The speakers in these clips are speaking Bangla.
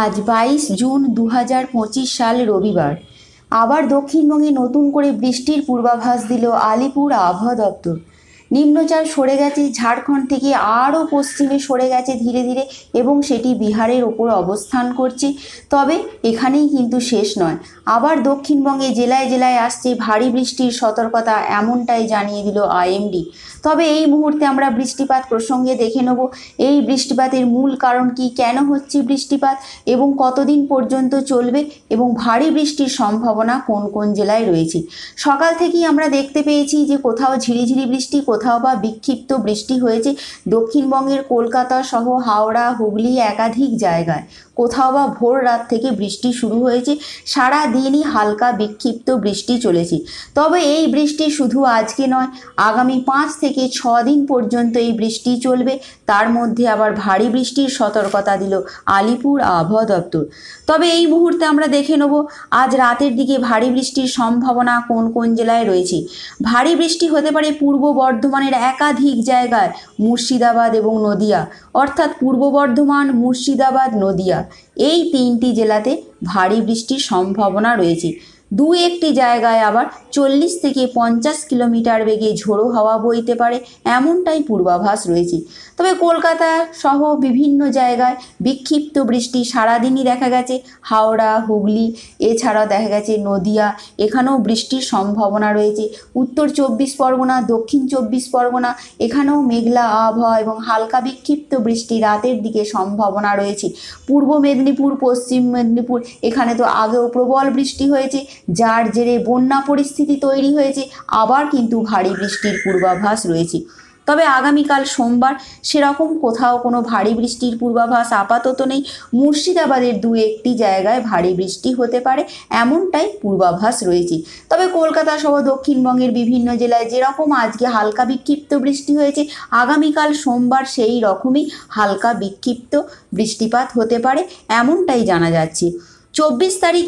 আজ 22 জুন 2025 সাল রবিবার। আবার দক্ষিণবঙ্গে নতুন করে বৃষ্টির পূর্বাভাস দিল আলিপুর আবহাওয়া দপ্তর। নিম্নচাপ সরে গেছে, ঝাড়খণ্ড থেকে আরও পশ্চিমে সরে গেছে ধীরে ধীরে এবং সেটি বিহারের ওপর অবস্থান করছে। তবে এখানেই কিন্তু শেষ নয়, আবার দক্ষিণবঙ্গে জেলায় জেলায় আসছে ভারী বৃষ্টির সতর্কতা, এমনটাই জানিয়ে দিল আইএমডি। তবে এই মুহূর্তে আমরা বৃষ্টিপাত প্রসঙ্গে দেখে নেব এই বৃষ্টিপাতের মূল কারণ কি, কেন হচ্ছে বৃষ্টিপাত এবং কতদিন পর্যন্ত চলবে এবং ভারী বৃষ্টির সম্ভাবনা কোন কোন জেলায় রয়েছে। সকাল থেকেই আমরা দেখতে পেয়েছি যে কোথাও ঝিরিঝিরি বৃষ্টি, কোথাও বা বিক্ষিপ্ত বৃষ্টি হয়েছে দক্ষিণবঙ্গের কলকাতা সহ হাওড়া, হুগলি একাধিক জায়গায়। কোথাও বা ভোর রাত থেকে বৃষ্টি শুরু হয়েছে, সারা দিনই হালকা বিক্ষিপ্ত বৃষ্টি চলেছে। তবে এই বৃষ্টি শুধু আজকে নয়, আগামী 5 থেকে 6 দিন পর্যন্ত এই বৃষ্টি চলবে। তার মধ্যে আবার ভারী বৃষ্টির সতর্কতা দিল আলিপুর আবহাওয়া দপ্তর। তবে এই মুহূর্তে আমরা দেখে নেব আজ রাতের দিকে ভারী বৃষ্টির সম্ভাবনা কোন কোন জেলায় রয়েছে। ভারী বৃষ্টি হতে পারে পূর্ব বর্ধমানের একাধিক জায়গায়, মুর্শিদাবাদ এবং নদিয়া, অর্থাৎ পূর্ব বর্ধমান, মুর্শিদাবাদ, নদিয়া এই 3টি জেলাতে ভারী বৃষ্টির সম্ভাবনা রয়েছে। দু একটি জায়গায় আবার 40 থেকে 50 কিলোমিটার বেগে ঝোড়ো হাওয়া বইতে পারে, এমনটাই পূর্বাভাস রয়েছে। তবে কলকাতা সহ বিভিন্ন জায়গায় বিক্ষিপ্ত বৃষ্টি সারাদিনই দেখা গেছে। হাওড়া, হুগলি এছাড়াও দেখা গেছে নদিয়া, এখানেও বৃষ্টির সম্ভাবনা রয়েছে। উত্তর 24 পরগনা, দক্ষিণ 24 পরগনা এখানেও মেঘলা আবহাওয়া এবং হালকা বিক্ষিপ্ত বৃষ্টি রাতের দিকে সম্ভাবনা রয়েছে। পূর্ব মেদিনীপুর, পশ্চিম মেদিনীপুর এখানে তো আগেও প্রবল বৃষ্টি হয়েছে, যার জেরে বন্যা পরিস্থিতি তৈরি হয়েছে। আবার কিন্তু ভারী বৃষ্টির পূর্বাভাস রয়েছে। তবে আগামীকাল সোমবার সেরকম কোথাও কোনো ভারী বৃষ্টির পূর্বাভাস আপাতত নেই। মুর্শিদাবাদের দু একটি জায়গায় ভারী বৃষ্টি হতে পারে, এমনটাই পূর্বাভাস রয়েছে। তবে কলকাতা সহ দক্ষিণবঙ্গের বিভিন্ন জেলায় যেরকম আজকে হালকা বিক্ষিপ্ত বৃষ্টি হয়েছে, আগামীকাল সোমবার সেই রকমই হালকা বিক্ষিপ্ত বৃষ্টিপাত হতে পারে, এমনটাই জানা যাচ্ছে। 24 তারিখ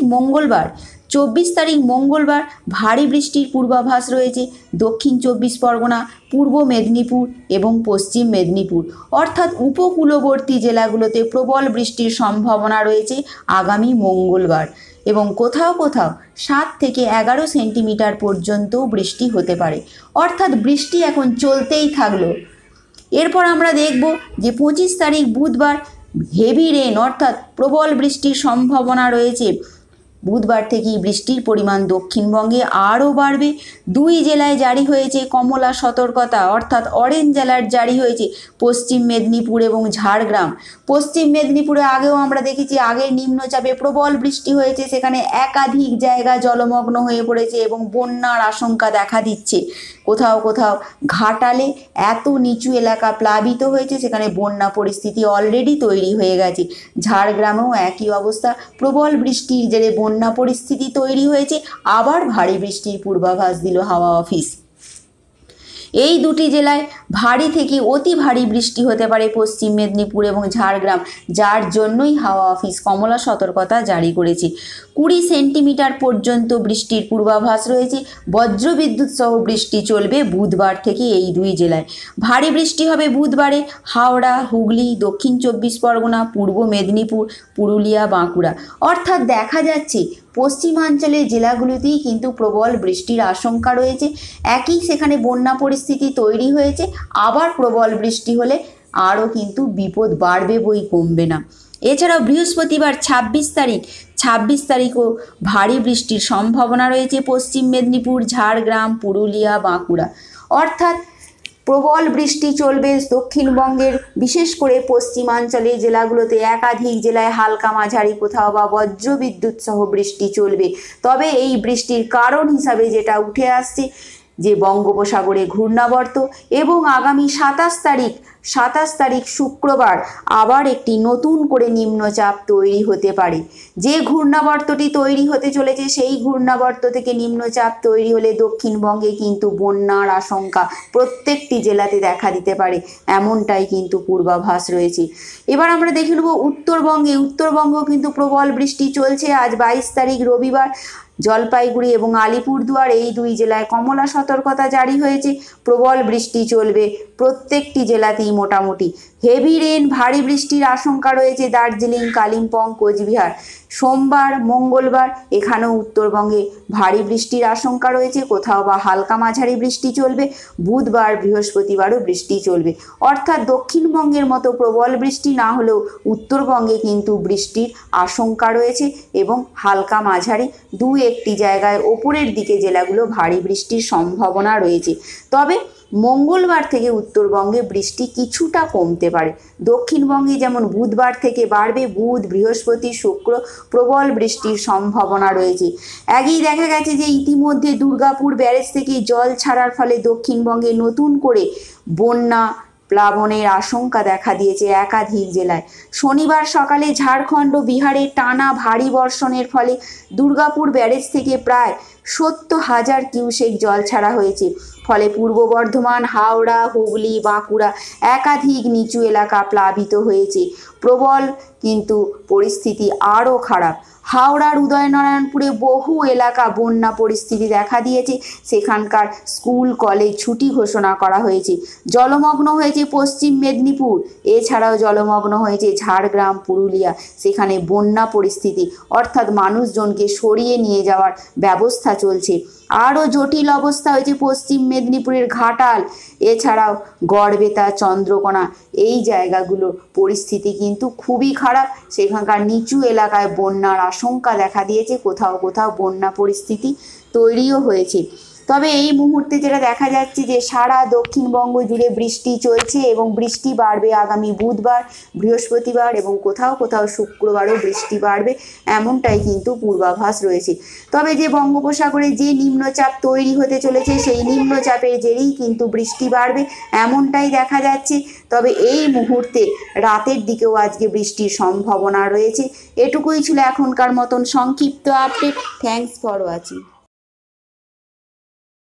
মঙ্গলবার ভারী বৃষ্টির পূর্বাভাস রয়েছে দক্ষিণ 24 পরগনা, পূর্ব মেদিনীপুর এবং পশ্চিম মেদিনীপুর, অর্থাৎ উপকূলবর্তী জেলাগুলোতে প্রবল বৃষ্টির সম্ভাবনা রয়েছে আগামী মঙ্গলবার এবং কোথাও কোথাও 7 থেকে 11 সেন্টিমিটার পর্যন্ত বৃষ্টি হতে পারে, অর্থাৎ বৃষ্টি এখন চলতেই থাকলো। এরপর আমরা দেখব যে 25 তারিখ বুধবার হেভি রেন অর্থাৎ প্রবল বৃষ্টির সম্ভাবনা রয়েছে। বুধবার থেকেই বৃষ্টির পরিমাণ দক্ষিণবঙ্গে আরও বাড়বে। 2 জেলায় জারি হয়েছে কমলা সতর্কতা, অর্থাৎ অরেঞ্জ অ্যালার্ট জারি হয়েছে পশ্চিম মেদিনীপুর এবং ঝাড়গ্রাম। পশ্চিম মেদিনীপুরে আগেও আমরা দেখেছি আগের নিম্নচাপে প্রবল বৃষ্টি হয়েছে, সেখানে একাধিক জায়গা জলমগ্ন হয়ে পড়েছে এবং বন্যার আশঙ্কা দেখা দিচ্ছে। কোথাও কোথাও ঘাটালে এত নিচু এলাকা প্লাবিত হয়েছে, সেখানে বন্যা পরিস্থিতি অলরেডি তৈরি হয়ে গেছে। ঝাড়গ্রামেও একই অবস্থা, প্রবল বৃষ্টির জেরে বন্যা পরিস্থিতি তৈরি হয়েছে। আবার ভারী বৃষ্টির পূর্বাভাস দিল হাওয়া অফিস। এই দুটি জেলায় ভারী থেকে অতি ভারী বৃষ্টি হতে পারে পশ্চিম মেদিনীপুর এবং ঝাড়গ্রাম, যার জন্যই হাওয়া অফিস কমলা সতর্কতা জারি করেছে। 20 সেন্টিমিটার পর্যন্ত বৃষ্টির পূর্বাভাস রয়েছে। বজ্রবিদ্যুৎ সহ বৃষ্টি চলবে বুধবার থেকে এই 2 জেলায়। ভারী বৃষ্টি হবে বুধবারে হাওড়া, হুগলি, দক্ষিণ 24 পরগনা, পূর্ব মেদিনীপুর, পুরুলিয়া, বাঁকুড়া, অর্থাৎ দেখা যাচ্ছে পশ্চিমাঞ্চলের জেলাগুলোতেই কিন্তু প্রবল বৃষ্টির আশঙ্কা রয়েছে। একই সেখানে বন্যা পরিস্থিতি তৈরি হয়েছে। আবার প্রবল বৃষ্টি হলে আরও কিন্তু বিপদ বাড়বে, বই কমবে না। এছাড়াও বৃহস্পতিবার 26 তারিখও ভারী বৃষ্টির সম্ভাবনা রয়েছে পশ্চিম মেদিনীপুর, ঝাড়গ্রাম, পুরুলিয়া, বাঁকুড়া, অর্থাৎ প্রবল বৃষ্টি চলবে দক্ষিণবঙ্গের বিশেষ করে পশ্চিমাঞ্চলের জেলাগুলোতে। একাধিক জেলায় হালকা মাঝারি কোথাও বা বজ্রবিদ্যুৎ সহ বৃষ্টি চলবে। তবে এই বৃষ্টির কারণ হিসাবে যেটা উঠে আসছে যে বঙ্গোপসাগরে ঘূর্ণাবর্ত এবং আগামী 27 তারিখ শুক্রবার আবার একটি নতুন করে নিম্নচাপ তৈরি হতে পারে। যে ঘূর্ণাবর্তটি তৈরি হতে চলেছে সেই ঘূর্ণাবর্ত থেকে নিম্নচাপ তৈরি হলে দক্ষিণবঙ্গে কিন্তু বন্যার আশঙ্কা প্রত্যেকটি জেলাতে দেখা দিতে পারে, এমনটাই কিন্তু পূর্বাভাস রয়েছে। এবার আমরা দেখে নেব উত্তরবঙ্গ কিন্তু প্রবল বৃষ্টি চলছে। আজ 22 তারিখ রবিবার জলপাইগুড়ি এবং আলিপুরদুয়ার এই দুই জেলায় কমলা সতর্কতা জারি হয়েছে। প্রবল বৃষ্টি চলবে প্রত্যেকটি জেলাতেই মোটামুটি। হেভি রেন ভারী বৃষ্টির আশঙ্কা রয়েছে দার্জিলিং, কালিম্পং, কোচবিহার। সোমবার, মঙ্গলবার এখানেও উত্তরবঙ্গে ভারী বৃষ্টির আশঙ্কা রয়েছে, কোথাও বা হালকা মাঝারি বৃষ্টি চলবে। বুধবার, বৃহস্পতিবারও বৃষ্টি চলবে। অর্থাৎ দক্ষিণবঙ্গের মতো প্রবল বৃষ্টি না হলেও উত্তরবঙ্গে কিন্তু বৃষ্টির আশঙ্কা রয়েছে এবং হালকা মাঝারি দু একটি জায়গায় ওপরের দিকে জেলাগুলো ভারী বৃষ্টির সম্ভাবনা রয়েছে। তবে মঙ্গলবার থেকে উত্তরবঙ্গে বৃষ্টি কিছুটা কমতে পারে। দক্ষিণবঙ্গে যেমন বুধবার থেকে বাড়বে, বুধ, বৃহস্পতি, শুক্র প্রবল বৃষ্টির সম্ভাবনা রয়েছে। আগেই দেখা গেছে যে ইতিমধ্যে দুর্গাপুর ব্যারেজ থেকে জল ছাড়ার ফলে দক্ষিণবঙ্গে নতুন করে বন্যা প্লাবনের আশঙ্কা দেখা দিয়েছে একাধিক জেলায়। শনিবার সকালে ঝাড়খণ্ড ও বিহারে টানা ভারী বর্ষণের ফলে দুর্গাপুর ব্যারেজ থেকে প্রায় 70,000 কিউসেক জল ছাড়া হয়েছে। ফলে পূর্ব বর্ধমান, হাওড়া, হুগলি, বাঁকুড়া একাধিক নিচু এলাকা প্লাবিত হয়েছে। প্রবল কিন্তু পরিস্থিতি আরও খারাপ। হাওড়ার উদয়নারায়ণপুরে বহু এলাকা বন্যা পরিস্থিতি দেখা দিয়েছে। সেখানকার স্কুল, কলেজ ছুটি ঘোষণা করা হয়েছে। জলমগ্ন হয়েছে পশ্চিম মেদিনীপুর, এছাড়াও জলমগ্ন হয়েছে ঝাড়গ্রাম, পুরুলিয়া। সেখানে বন্যা পরিস্থিতি, অর্থাৎ মানুষজনকে সরিয়ে নিয়ে যাওয়ার ব্যবস্থা চলছে। আরও জটিল অবস্থা হয়েছে পশ্চিম মেদিনীপুরের ঘাটাল, এছাড়াও গড়বেতা, চন্দ্রকোনা এই জায়গাগুলোর পরিস্থিতি কিন্তু খুবই খারাপ। সেখানকার নিচু এলাকায় বন্যার আশঙ্কা দেখা দিয়েছে, কোথাও কোথাও বন্যা পরিস্থিতি তৈরিও হয়েছে। তবে এই মুহূর্তে যেটা দেখা যাচ্ছে যে সারা দক্ষিণবঙ্গ জুড়ে বৃষ্টি চলছে এবং বৃষ্টি বাড়বে আগামী বুধবার, বৃহস্পতিবার এবং কোথাও কোথাও শুক্রবারও বৃষ্টি বাড়বে, এমনটাই কিন্তু পূর্বাভাস রয়েছে। তবে যে বঙ্গোপসাগরে যে নিম্নচাপ তৈরি হতে চলেছে সেই নিম্নচাপের জেরেই কিন্তু বৃষ্টি বাড়বে এমনটাই দেখা যাচ্ছে। তবে এই মুহূর্তে রাতের দিকেও আজকে বৃষ্টির সম্ভাবনা রয়েছে। এটুকুই ছিল এখনকার মতন সংক্ষিপ্ত আপডেট। Thanks for watching.